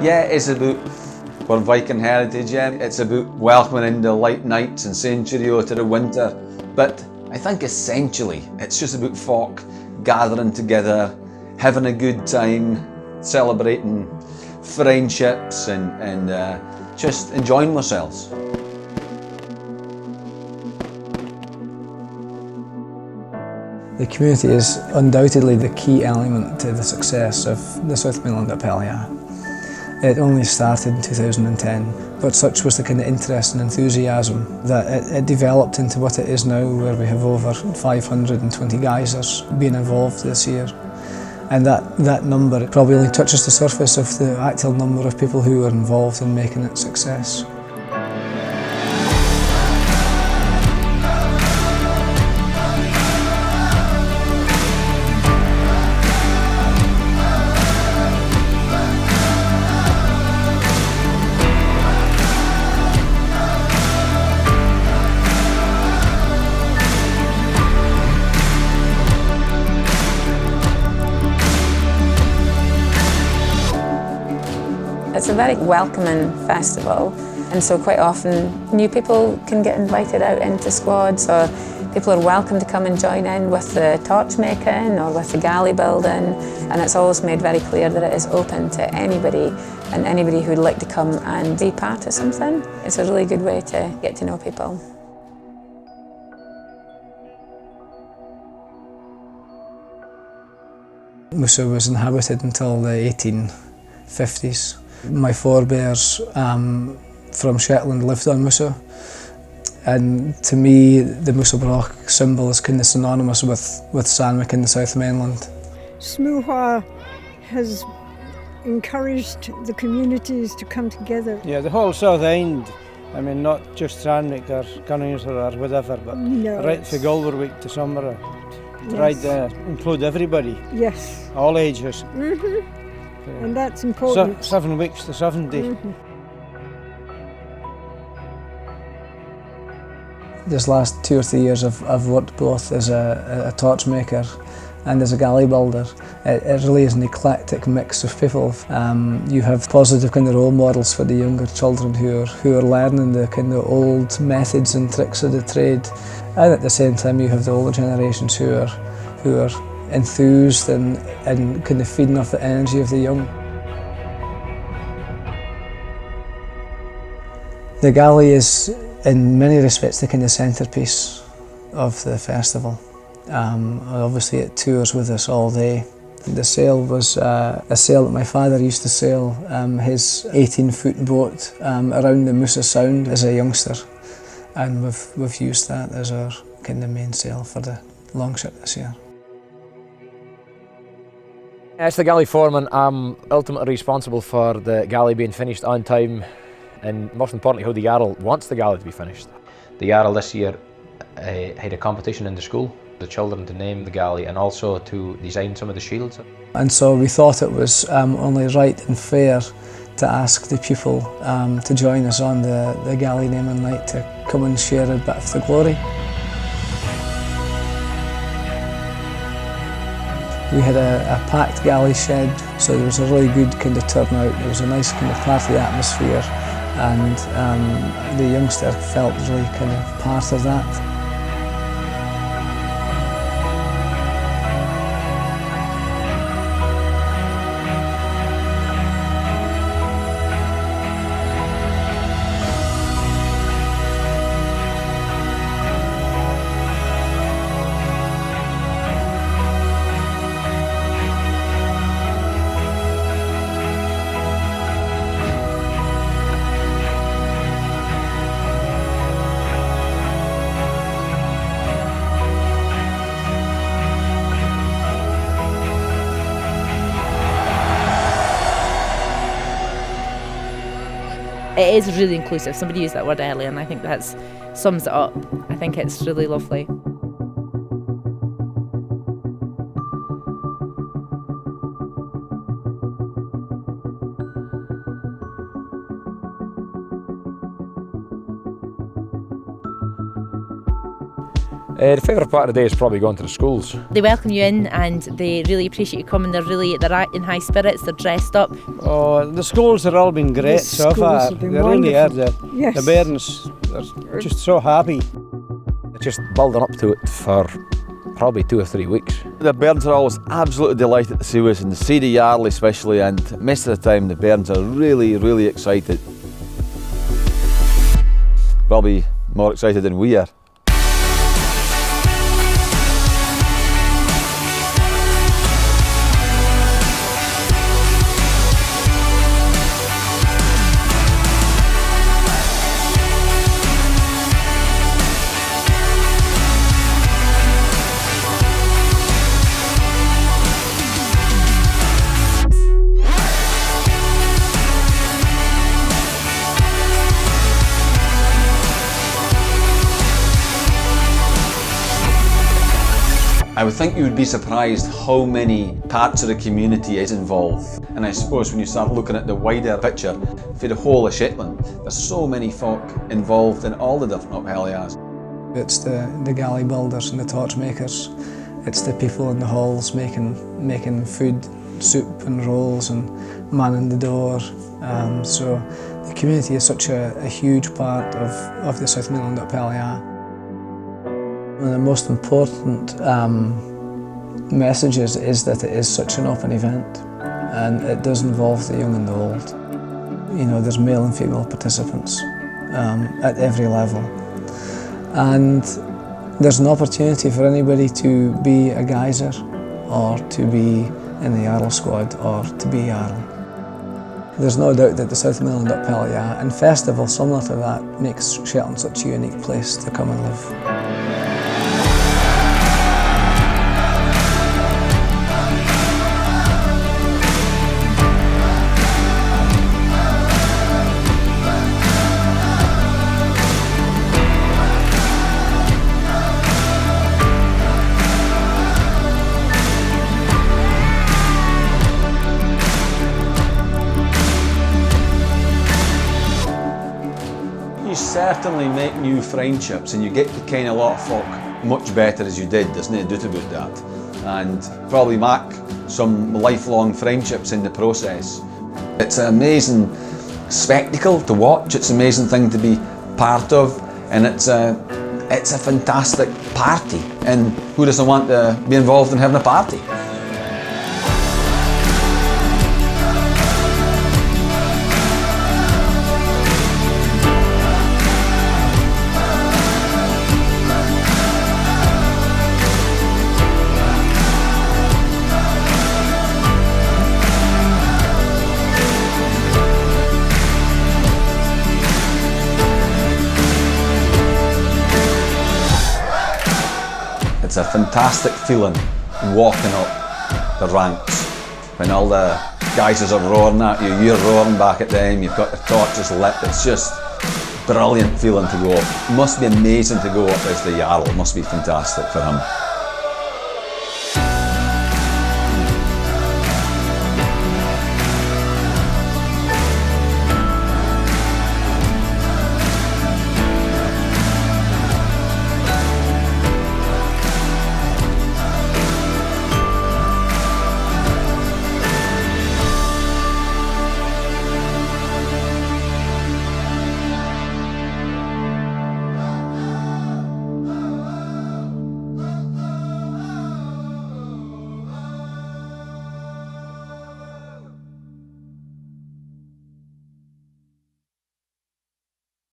Yeah, it's about our Viking heritage, yeah. It's about welcoming into light nights and century to the winter. But I think essentially it's just about folk gathering together, having a good time, celebrating friendships and just enjoying themselves. The community is undoubtedly the key element to the success of the South Mainland of Helly. It only started in 2010, but such was the kind of interest and enthusiasm that it developed into what it is now, where we have over 520 geysers being involved this year. And that number probably only touches the surface of the actual number of people who are involved in making it a success. It's a very welcoming festival, and so quite often new people can get invited out into squads, or people are welcome to come and join in with the torch making or with the galley building, and it's always made very clear that it is open to anybody and anybody who would like to come and be part of something. It's a really good way to get to know people. Musa was inhabited until the 1850s. My forebears from Shetland lived on Musa, and to me the Musa Broch symbol is kind of synonymous with Sandwick in the South Mainland. Smooha has encouraged the communities to come together. Yeah, the whole South End, I mean not just Sandwick or Gunnings or whatever, but No, right from Lerwick to Somera, right there, include everybody, Yes. all ages. And that's important. 7 weeks to 70. This last 2 or 3 years I've worked both as a torch maker and as a galley builder. It really is an eclectic mix of people. You have positive kind of role models for the younger children who are learning the kind of old methods and tricks of the trade, and at the same time you have the older generations who are enthused and kind of feeding off the energy of the young. The galley is in many respects the kind of centrepiece of the festival. Obviously it tours with us all day. The sail was a sail that my father used to sail his 18-foot boat around the Musa Sound as a youngster, and we've used that as our kind of main sail for the longship this year. As the galley foreman, I'm ultimately responsible for the galley being finished on time, and most importantly how the Jarl wants the galley to be finished. The Jarl this year had a competition in the school, the children to name the galley and also to design some of the shields. And so we thought it was only right and fair to ask the pupil to join us on the galley naming night to come and share a bit of the glory. We had a packed galley shed, so there was a really good kind of turnout. There was a nice kind of party atmosphere, and the youngster felt really kind of part of that. It is really inclusive. Somebody used that word earlier and I think that sums it up. I think it's really lovely. The favourite part of the day is probably going to the schools. They welcome you in and they really appreciate you coming. They're in high spirits, they're dressed up. Oh, the schools have all been great so far. They really are. The parents are just so happy. It's just building up to it for probably 2 or 3 weeks. The bairns are always absolutely delighted to see us, and to see the Jarl especially, and most of the time the bairns are really, really excited. Probably more excited than we are. I would think you would be surprised how many parts of the community is involved. And I suppose when you start looking at the wider picture for the whole of Shetland, there's so many folk involved in all the different uphelias. It's the galley builders and the torch makers. It's the people in the halls making food, soup and rolls, and manning the door. So the community is such a huge part of the South Mainland Uphelia. One of the most important messages is that it is such an open event, and it does involve the young and the old. You know, there's male and female participants at every level, and there's an opportunity for anybody to be a geyser, or to be in the Jarl squad, or to be Jarl. There's no doubt that the South Mainland Uphelia and festival similar to that makes Shetland such a unique place to come and live. You certainly make new friendships, and you get to ken a lot of folk much better as you did, there's no doubt about that. And probably make some lifelong friendships in the process. It's an amazing spectacle to watch, it's an amazing thing to be part of, and it's a fantastic party, and who doesn't want to be involved in having a party? It's a fantastic feeling walking up the ranks when all the guys are roaring at you, you're roaring back at them, you've got the torches lit. It's just brilliant feeling to go up. It must be amazing to go up as the Jarl, it must be fantastic for him.